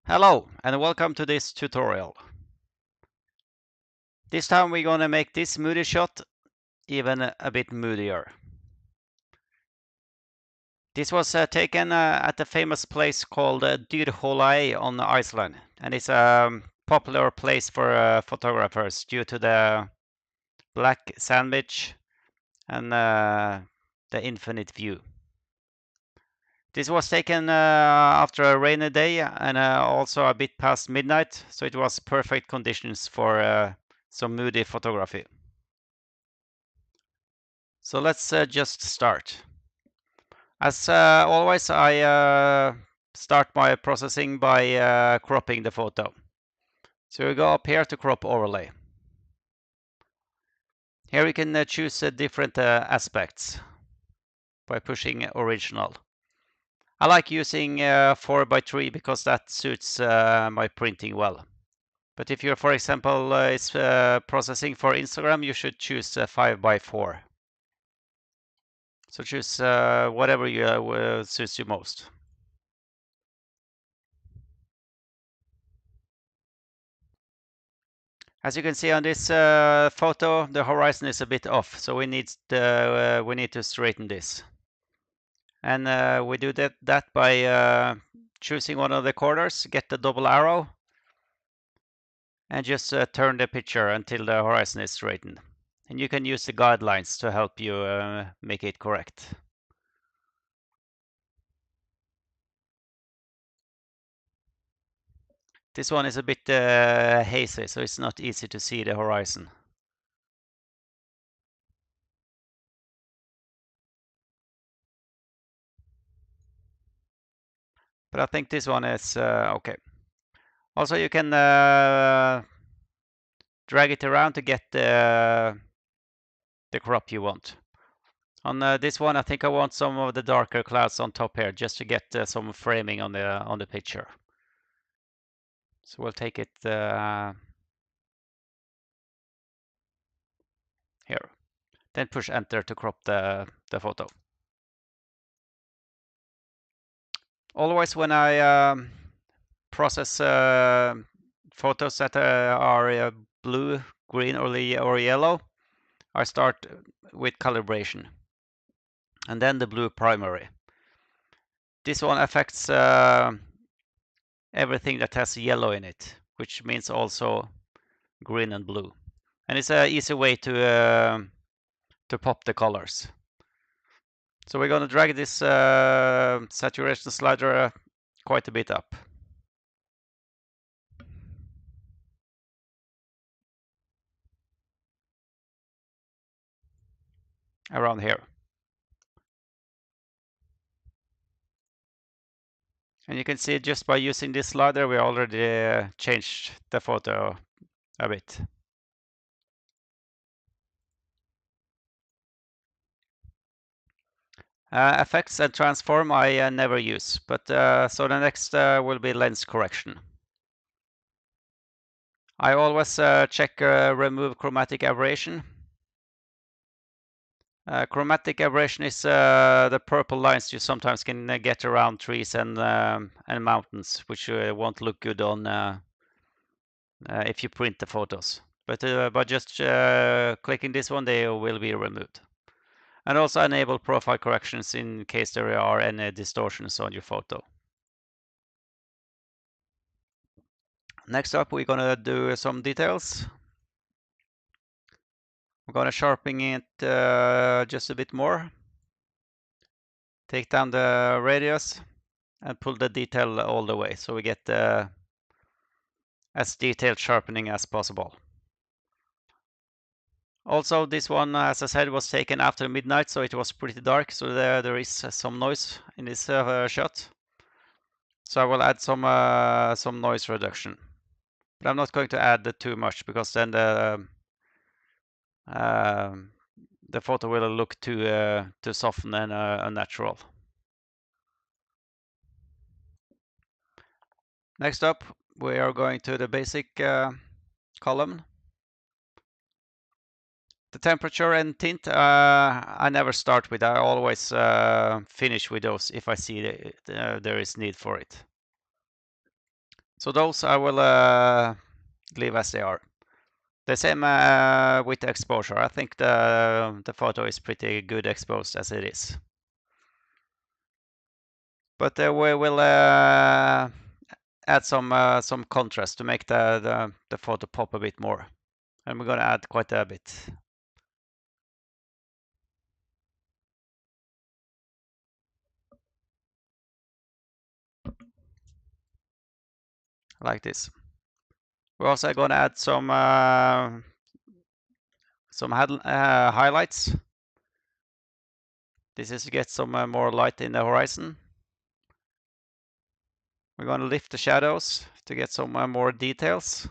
Hello and welcome to this tutorial. This time we're gonna make this moody shot even a bit moodier. This was taken at a famous place called Dyrholaey on Iceland, and it's a popular place for photographers due to the black sandwich and the infinite view. This was taken after a rainy day and also a bit past midnight, so it was perfect conditions for some moody photography. So let's just start. As always, I start my processing by cropping the photo. So we go up here to crop overlay. Here we can choose different aspects by pushing original. I like using 4:3 because that suits my printing well. But if you're, for example, is processing for Instagram, you should choose 5:4. So choose whatever suits you most. As you can see on this photo, the horizon is a bit off, so we need to straighten this. And we do that by choosing one of the corners, get the double arrow, and just turn the picture until the horizon is straightened. And you can use the guidelines to help you make it correct. This one is a bit hazy, so it's not easy to see the horizon. But I think this one is okay. Also, you can drag it around to get the crop you want. On this one, I think I want some of the darker clouds on top here, just to get some framing on the picture. So we'll take it here. Then push enter to crop the photo. Always when I process photos that are blue, green, or yellow, I start with calibration, and then the blue primary. This one affects everything that has yellow in it, which means also green and blue. And it's an easy way to pop the colors. So we're going to drag this saturation slider quite a bit up. Around here. And you can see just by using this slider, we already changed the photo a bit. Effects and transform I never use, but so the next will be lens correction. I always check remove chromatic aberration. Chromatic aberration is the purple lines you sometimes can get around trees and mountains, which won't look good on if you print the photos. But by just clicking this one, they will be removed. And also enable profile corrections in case there are any distortions on your photo. Next up, we're gonna do some details. I'm gonna sharpen it just a bit more. Take down the radius and pull the detail all the way, so we get as detailed sharpening as possible. Also, this one, as I said, was taken after midnight, so it was pretty dark, so there is some noise in this shot. So I will add some noise reduction. But I'm not going to add too much, because then the photo will look too soften and unnatural. Next up, we are going to the basic column. The temperature and tint, I never start with. I always finish with those if I see there is need for it. So those I will leave as they are. The same with the exposure. I think the photo is pretty good exposed as it is. But we will add some contrast to make the photo pop a bit more. And we're gonna add quite a bit. Like this. We're also gonna add some highlights. This is to get some more light in the horizon. We're gonna lift the shadows to get some more details.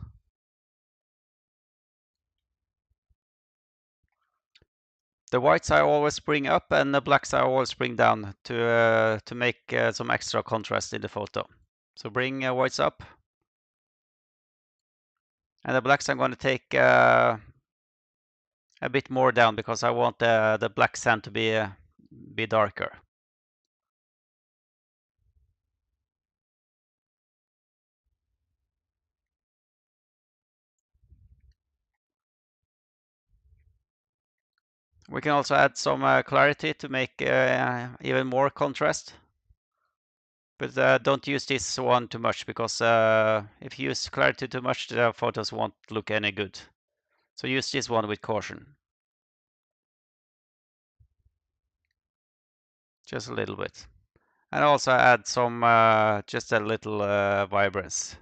The whites I always bring up and the blacks I always bring down to make some extra contrast in the photo. So bring whites up. And the blacks I'm going to take a bit more down because I want the black sand to be darker. We can also add some clarity to make even more contrast. But don't use this one too much because if you use clarity too much, the photos won't look any good. So use this one with caution. Just a little bit. And also add some, just a little vibrance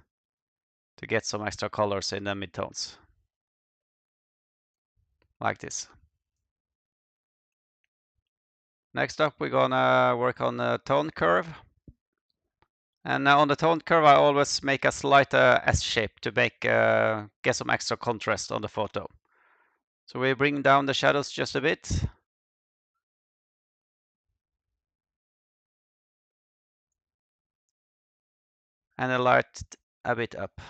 to get some extra colors in the midtones. Like this. Next up, we're gonna work on the tone curve. And on the tone curve, I always make a slight S shape to make get some extra contrast on the photo. So we bring down the shadows just a bit. And the light a bit up.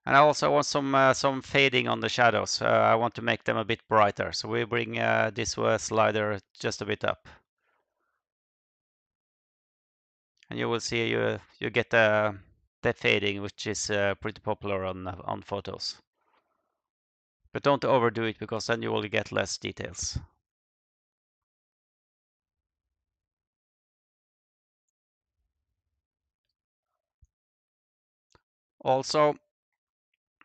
And I also want some fading on the shadows. I want to make them a bit brighter. So we bring this slider just a bit up. And you will see you get the fading, which is pretty popular on photos. But don't overdo it because then you will get less details. Also,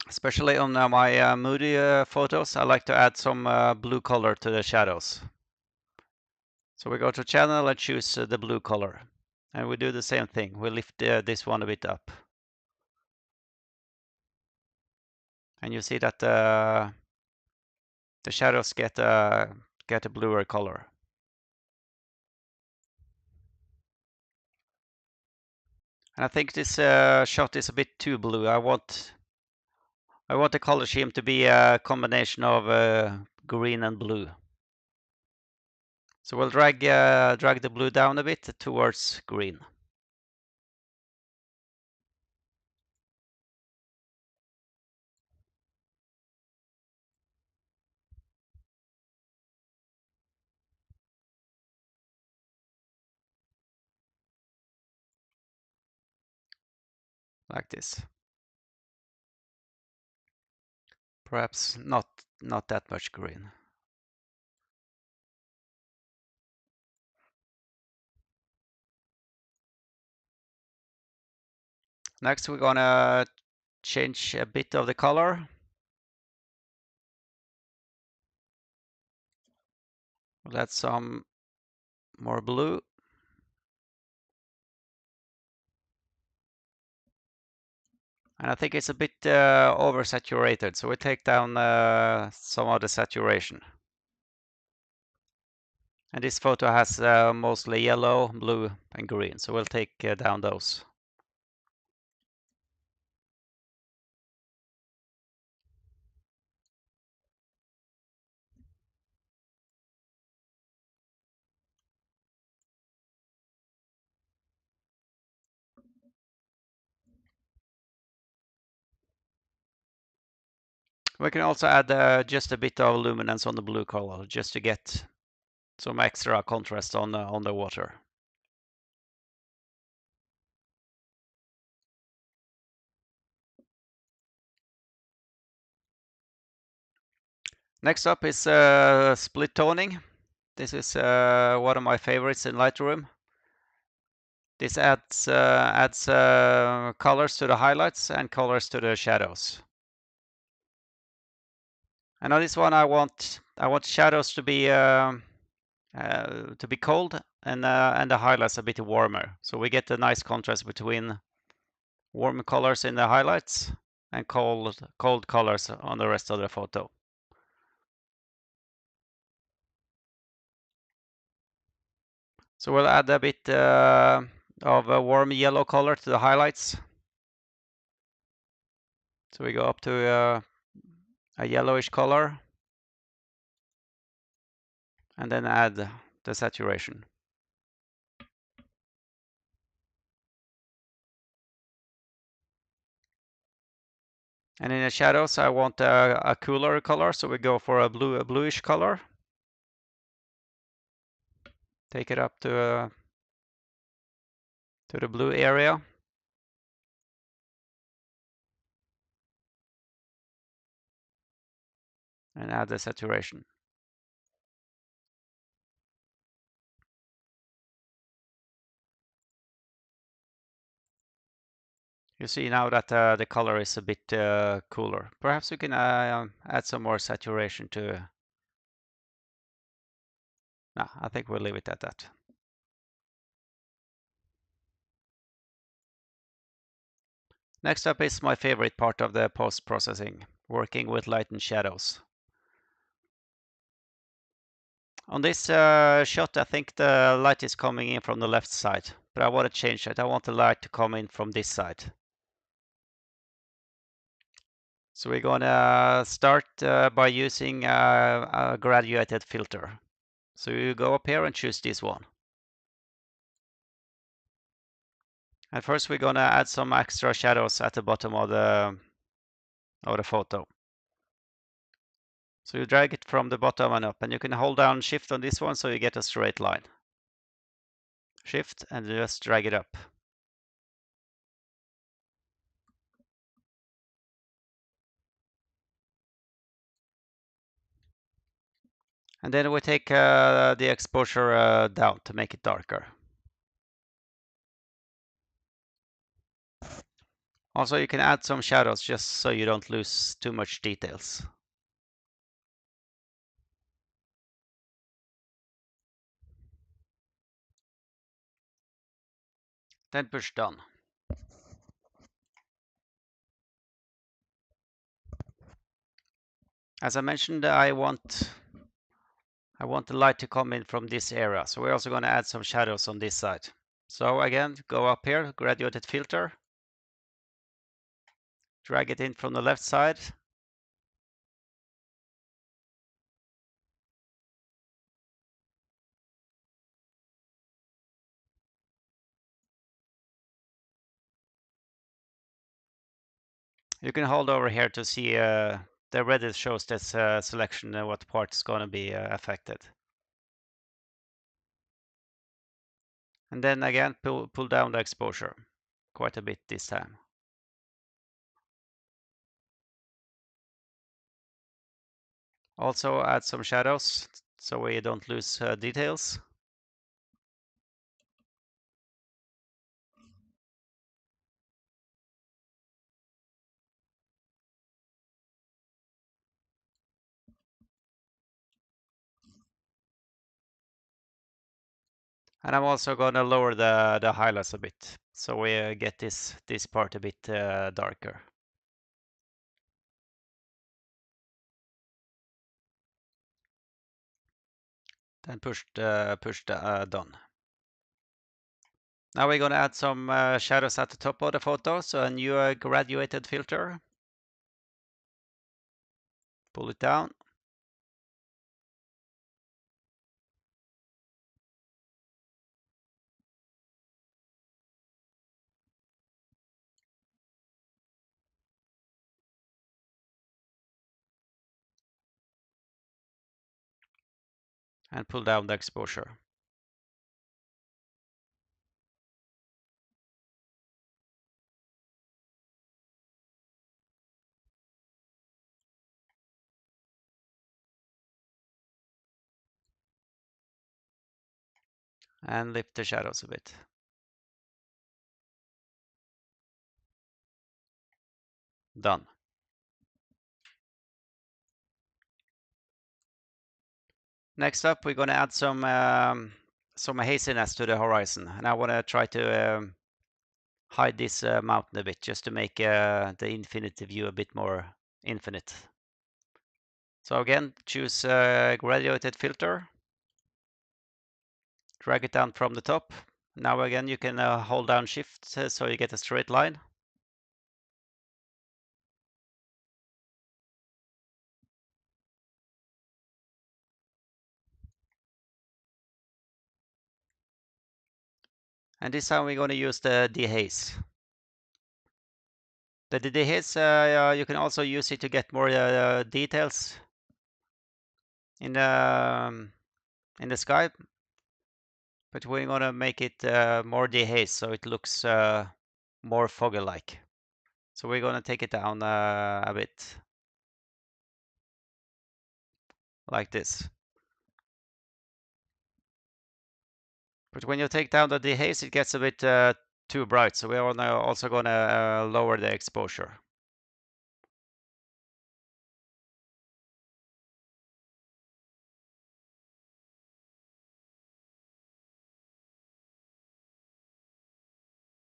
especially on my moody photos, I like to add some blue color to the shadows. So we go to channel and choose the blue color. And we do the same thing. We lift this one a bit up. And you see that the shadows get a bluer color. And I think this shot is a bit too blue. I want the color scheme to be a combination of green and blue. So we'll drag the blue down a bit towards green. Like this. Perhaps not that much green. Next, we're gonna change a bit of the color. We'll add some more blue. And I think it's a bit oversaturated, so we take down some of the saturation. And this photo has mostly yellow, blue, and green, so we'll take down those. We can also add just a bit of luminance on the blue color, just to get some extra contrast on the water. Next up is split toning. This is one of my favorites in Lightroom. This adds colors to the highlights and colors to the shadows. And on this one, I want shadows to be cold and the highlights a bit warmer. So we get a nice contrast between warm colors in the highlights and cold colors on the rest of the photo. So we'll add a bit of a warm yellow color to the highlights. So we go up to a yellowish color and then add the saturation. And in the shadows, I want a cooler color, so we go for a bluish color. Take it up to the blue area. And add the saturation. You see now that the color is a bit cooler. Perhaps we can add some more saturation to. No, I think we'll leave it at that. Next up is my favorite part of the post-processing, working with light and shadows. On this shot, I think the light is coming in from the left side, but I want to change it. I want the light to come in from this side. So we're gonna start by using a graduated filter. So you go up here and choose this one. And first we're gonna add some extra shadows at the bottom of the photo. So you drag it from the bottom and up, and you can hold down Shift on this one so you get a straight line. Shift and just drag it up. And then we take the exposure down to make it darker. Also, you can add some shadows just so you don't lose too much details. Then push done. As I mentioned, I want the light to come in from this area. So we're also going to add some shadows on this side. So again, go up here, graduated filter, drag it in from the left side. You can hold over here to see the red shows this selection and what part is going to be affected. And then again, pull down the exposure quite a bit this time. Also add some shadows so we don't lose details. And I'm also going to lower the highlights a bit so we get this part a bit darker. Then push done. Now we're going to add some shadows at the top of the photo. So a new graduated filter. Pull it down. and pull down the exposure. And lift the shadows a bit. Done. Next up, we're going to add some haziness to the horizon, and I want to try to hide this mountain a bit, just to make the infinity view a bit more infinite. So again, choose graduated filter, drag it down from the top. Now again, you can hold down Shift so you get a straight line. And this time we're going to use the dehaze. The dehaze, you can also use it to get more details in the sky, but we're going to make it more dehaze so it looks more foggy-like. So we're going to take it down a bit like this. But when you take down the dehaze, it gets a bit too bright. So we're also going to lower the exposure.